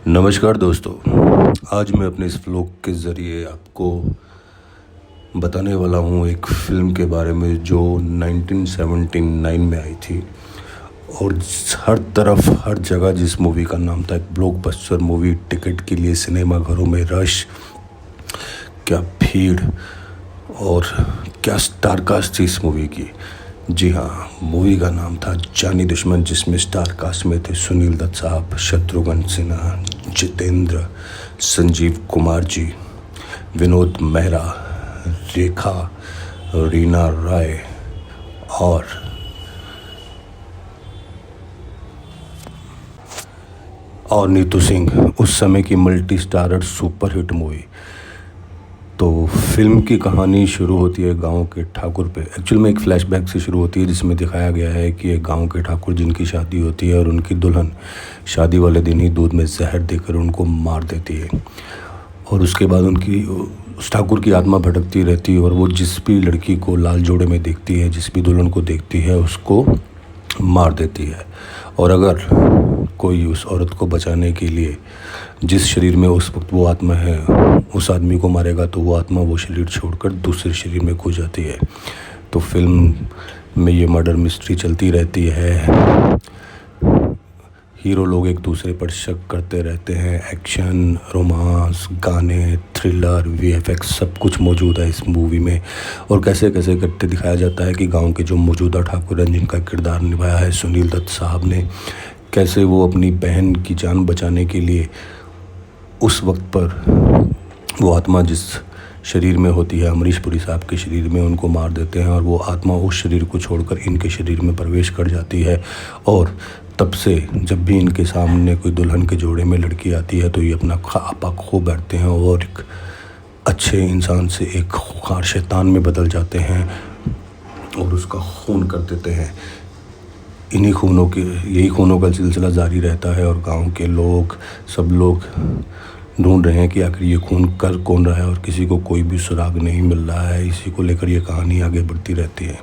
नमस्कार दोस्तों। आज मैं अपने इस व्लॉग के ज़रिए आपको बताने वाला हूँ एक फ़िल्म के बारे में जो 1979 में आई थी और हर तरफ हर जगह जिस मूवी का नाम था, एक ब्लॉकबस्टर मूवी। टिकट के लिए सिनेमा घरों में रश, क्या भीड़ और क्या स्टार कास्ट थी इस मूवी की। जी हाँ, मूवी का नाम था जानी दुश्मन, जिसमें स्टार कास्ट में थे सुनील दत्त साहब, शत्रुघ्न सिन्हा, जितेंद्र, संजीव कुमार जी, विनोद मेहरा, रेखा, रीना रॉय और नीतू सिंह। उस समय की multi starrer super hit movie. तो फिल्म की कहानी शुरू होती है गांव के ठाकुर पे। एक्चुअल में एक फ्लैशबैक से शुरू होती है, जिसमें दिखाया गया है कि एक गांव के ठाकुर जिनकी शादी होती है और उनकी दुल्हन शादी वाले दिन ही दूध में जहर देकर उनको मार देती है। और उसके बाद उस ठाकुर की आत्मा भटकती रहती है और वो जिस भी लड़की को लाल जोड़े में देखती है, जिस भी दुल्हन को देखती है, उसको मार देती है। और अगर कोई उस औरत को बचाने के लिए जिस शरीर में उस वक्त वो आत्मा है, उस आदमी को मारेगा, तो वो आत्मा वो शरीर छोड़कर दूसरे शरीर में खो जाती है। तो फिल्म में ये मर्डर मिस्ट्री चलती रहती है। हीरो लोग एक दूसरे पर शक करते रहते हैं। एक्शन, रोमांस, गाने, थ्रिलर, वीएफएक्स सब कुछ मौजूद है इस मूवी में। और कैसे कैसे करते दिखाया जाता है कि गांव के जो मौजूदा ठाकुर हैं, जिनका किरदार निभाया है सुनील दत्त साहब ने, कैसे वो अपनी बहन की जान बचाने के लिए उस वक्त पर वो आत्मा जिस शरीर में होती है, अमरीश पुरी साहब के शरीर में, उनको मार देते हैं और वो आत्मा उस शरीर को छोड़कर इनके शरीर में प्रवेश कर जाती है। और तब से जब भी इनके सामने कोई दुल्हन के जोड़े में लड़की आती है तो ये अपना आपा खो बैठते हैं और एक अच्छे इंसान से एक खूंखार शैतान में बदल जाते हैं और उसका खून कर देते हैं। यही खूनों का सिलसिला जारी रहता है और गांव के लोग, सब लोग ढूंढ रहे हैं कि आखिर ये खून कर कौन रहा है और किसी को कोई भी सुराग नहीं मिल रहा है। इसी को लेकर ये कहानी आगे बढ़ती रहती है।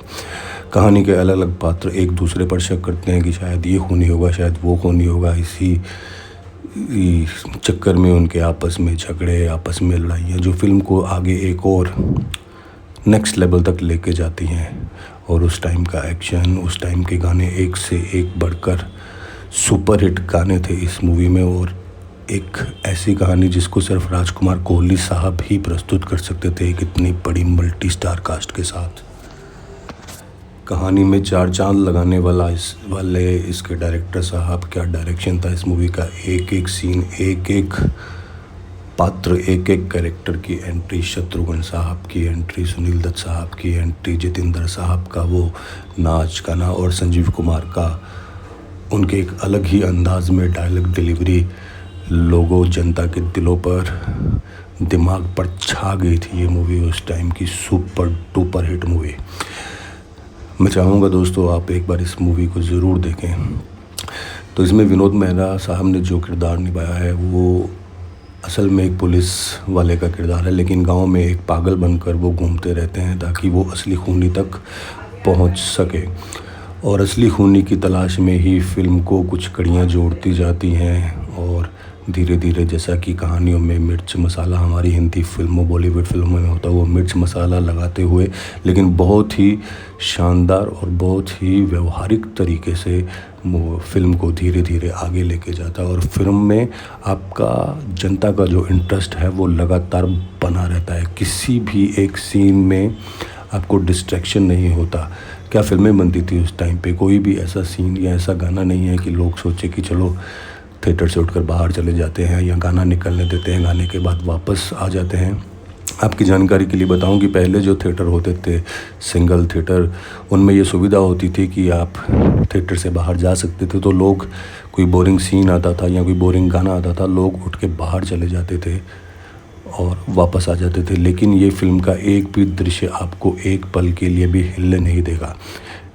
कहानी के अलग अलग पात्र एक दूसरे पर शक करते हैं कि शायद ये खूनी होगा, शायद वो खूनी होगा। इसी चक्कर में उनके आपस में झगड़े, आपस में लड़ाइयाँ, जो फिल्म को आगे एक और नेक्स्ट लेवल तक लेके जाती हैं। और उस टाइम का एक्शन, उस टाइम के गाने एक से एक बढ़कर सुपर हिट गाने थे इस मूवी में। और एक ऐसी कहानी जिसको सिर्फ राजकुमार कोहली साहब ही प्रस्तुत कर सकते थे, एक इतनी बड़ी मल्टी स्टार कास्ट के साथ। कहानी में चार चांद लगाने वाले इसके डायरेक्टर साहब, क्या डायरेक्शन था इस मूवी का। एक एक सीन, एक एक पात्र, एक एक कैरेक्टर की एंट्री, शत्रुघ्न साहब की एंट्री, सुनील दत्त साहब की एंट्री, जितेंद्र साहब का वो नाच गाना और संजीव कुमार का उनके एक अलग ही अंदाज में डायलॉग डिलीवरी लोगों, जनता के दिलों पर, दिमाग पर छा गई थी ये मूवी। उस टाइम की सुपर डुपर हिट मूवी। मैं चाहूँगा दोस्तों आप एक बार इस मूवी को ज़रूर देखें। तो इसमें विनोद मेहरा साहब ने जो किरदार निभाया है वो असल में एक पुलिस वाले का किरदार है, लेकिन गांव में एक पागल बनकर वो घूमते रहते हैं ताकि वो असली खूनी तक पहुंच सके। और असली खूनी की तलाश में ही फिल्म को कुछ कड़ियाँ जोड़ती जाती हैं और धीरे धीरे, जैसा कि कहानियों में मिर्च मसाला हमारी हिंदी फिल्मों, बॉलीवुड फिल्मों में होता है, वो मिर्च मसाला लगाते हुए लेकिन बहुत ही शानदार और बहुत ही व्यवहारिक तरीके से फिल्म को धीरे धीरे आगे लेके जाता है। और फिल्म में आपका, जनता का जो इंटरेस्ट है वो लगातार बना रहता है। किसी भी एक सीन में आपको डिस्ट्रैक्शन नहीं होता। क्या फिल्में बनती थी उस टाइम पे, कोई भी ऐसा सीन या ऐसा गाना नहीं है कि लोग सोचे कि चलो थिएटर से उठकर बाहर चले जाते हैं या गाना निकलने देते हैं, गाने के बाद वापस आ जाते हैं। आपकी जानकारी के लिए बताऊं कि पहले जो थिएटर होते थे, सिंगल थिएटर, उनमें ये सुविधा होती थी कि आप थिएटर से बाहर जा सकते थे। तो लोग, कोई बोरिंग सीन आता था या कोई बोरिंग गाना आता था, लोग उठ के बाहर चले जाते थे और वापस आ जाते थे। लेकिन ये फिल्म का एक भी दृश्य आपको एक पल के लिए भी हिलने नहीं देगा।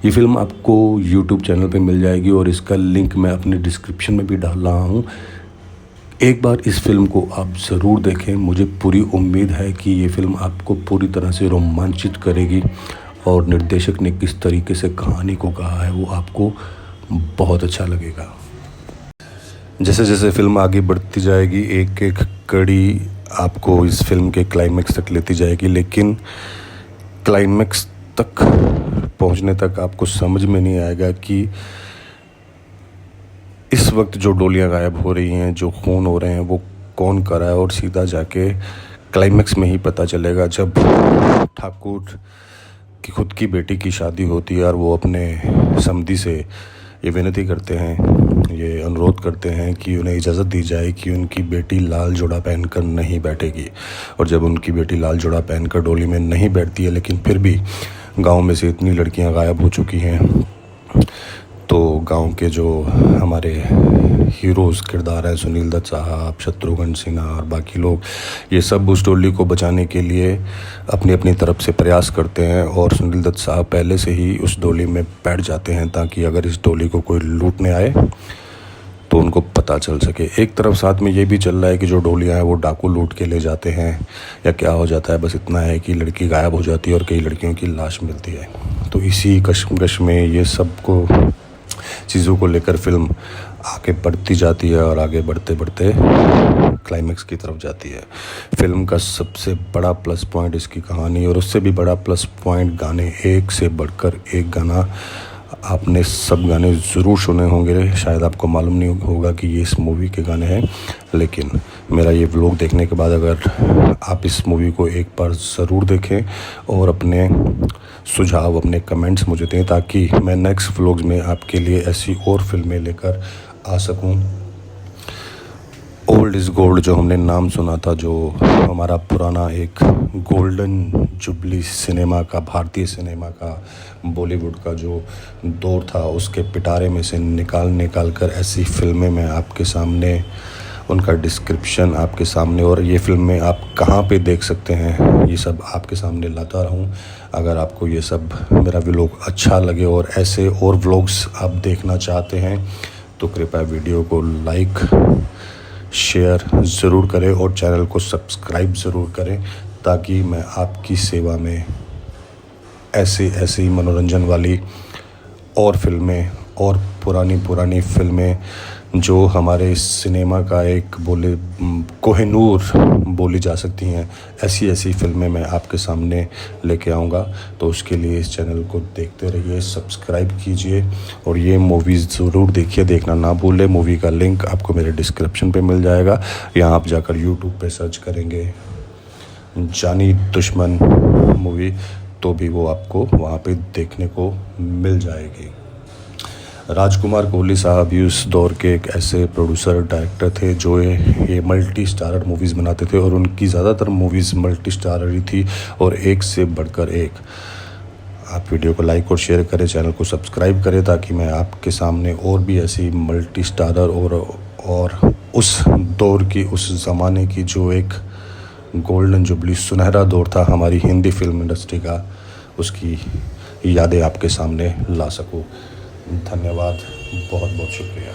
ये फ़िल्म आपको YouTube चैनल पे मिल जाएगी और इसका लिंक मैं अपने डिस्क्रिप्शन में भी डाल रहा हूँ। एक बार इस फिल्म को आप ज़रूर देखें। मुझे पूरी उम्मीद है कि ये फ़िल्म आपको पूरी तरह से रोमांचित करेगी और निर्देशक ने किस तरीके से कहानी को कहा है वो आपको बहुत अच्छा लगेगा। जैसे जैसे फिल्म आगे बढ़ती जाएगी एक एक कड़ी आपको इस फिल्म के क्लाइमेक्स तक लेती जाएगी, लेकिन क्लाइमेक्स तक पहुंचने तक आपको समझ में नहीं आएगा कि इस वक्त जो डोलियां गायब हो रही हैं, जो खून हो रहे हैं, वो कौन कर रहा है। और सीधा जाके क्लाइमेक्स में ही पता चलेगा जब ठाकुर की खुद की बेटी की शादी होती है और वो अपने समधी से ये विनती करते हैं, ये अनुरोध करते हैं कि उन्हें इजाज़त दी जाए कि उनकी बेटी लाल जोड़ा पहनकर नहीं बैठेगी। और जब उनकी बेटी लाल जोड़ा पहनकर डोली में नहीं बैठती है, लेकिन फिर भी गांव में से इतनी लड़कियां गायब हो चुकी हैं, तो गांव के जो हमारे हीरोज़ किरदार हैं, सुनील दत्त साहब, शत्रुघ्न सिन्हा और बाकी लोग, ये सब उस डोली को बचाने के लिए अपनी अपनी तरफ से प्रयास करते हैं। और सुनील दत्त साहब पहले से ही उस डोली में बैठ जाते हैं ताकि अगर इस डोली को कोई लूटने आए तो उनको पता चल सके। एक तरफ साथ में ये भी चल रहा है कि जो डोलियाँ हैं वो डाकू लूट के ले जाते हैं या क्या हो जाता है, बस इतना है कि लड़की गायब हो जाती है और कई लड़कियों की लाश मिलती है। तो इसी कश्मकश में ये सब को चीज़ों को लेकर फिल्म आगे बढ़ती जाती है और आगे बढ़ते बढ़ते क्लाइमेक्स की तरफ जाती है। फिल्म का सबसे बड़ा प्लस पॉइंट इसकी कहानी, और उससे भी बड़ा प्लस पॉइंट गाने। एक से बढ़कर एक गाना। आपने सब गाने ज़रूर सुने होंगे, शायद आपको मालूम नहीं होगा कि ये इस मूवी के गाने हैं, लेकिन मेरा ये व्लॉग देखने के बाद अगर आप इस मूवी को एक बार ज़रूर देखें और अपने सुझाव, अपने कमेंट्स मुझे दें, ताकि मैं नेक्स्ट व्लॉग्स में आपके लिए ऐसी और फिल्में लेकर आ सकूं। ओल्ड इज़ गोल्ड जो हमने नाम सुना था, जो हमारा पुराना एक गोल्डन जुबली सिनेमा का, भारतीय सिनेमा का, बॉलीवुड का जो दौर था, उसके पिटारे में से निकाल कर ऐसी फिल्में मैं आपके सामने, उनका डिस्क्रिप्शन आपके सामने, और ये फिल्में आप कहाँ पे देख सकते हैं, ये सब आपके सामने लाता रहूँ। अगर आपको ये सब मेरा व्लॉग अच्छा लगे और ऐसे और व्लॉग्स आप देखना चाहते हैं तो कृपया वीडियो को लाइक शेयर ज़रूर करें और चैनल को सब्सक्राइब ज़रूर करें, ताकि मैं आपकी सेवा में ऐसी मनोरंजन वाली और फिल्में और पुरानी फिल्में जो हमारे सिनेमा का एक कोहिनूर बोली जा सकती हैं, ऐसी फिल्में मैं आपके सामने लेके आऊँगा। तो उसके लिए इस चैनल को देखते रहिए, सब्सक्राइब कीजिए और ये मूवीज़ ज़रूर देखिए, देखना ना भूलें। मूवी का लिंक आपको मेरे डिस्क्रिप्शन पे मिल जाएगा, यहाँ आप जाकर यूट्यूब पे सर्च करेंगे जानी दुश्मन मूवी, तो भी वो आपको वहाँ पे देखने को मिल जाएगी। राजकुमार कोहली साहब भी उस दौर के एक ऐसे प्रोड्यूसर डायरेक्टर थे जो ये मल्टी स्टारर मूवीज़ बनाते थे, और उनकी ज़्यादातर मूवीज़ मल्टी स्टारर ही थी और एक से बढ़कर एक। आप वीडियो को लाइक और शेयर करें, चैनल को सब्सक्राइब करें, ताकि मैं आपके सामने और भी ऐसी मल्टी स्टारर और उस दौर की, उस ज़माने की जो एक गोल्डन जुबली, सुनहरा दौर था हमारी हिंदी फिल्म इंडस्ट्री का, उसकी यादें आपके सामने ला सकूं। धन्यवाद, बहुत बहुत शुक्रिया।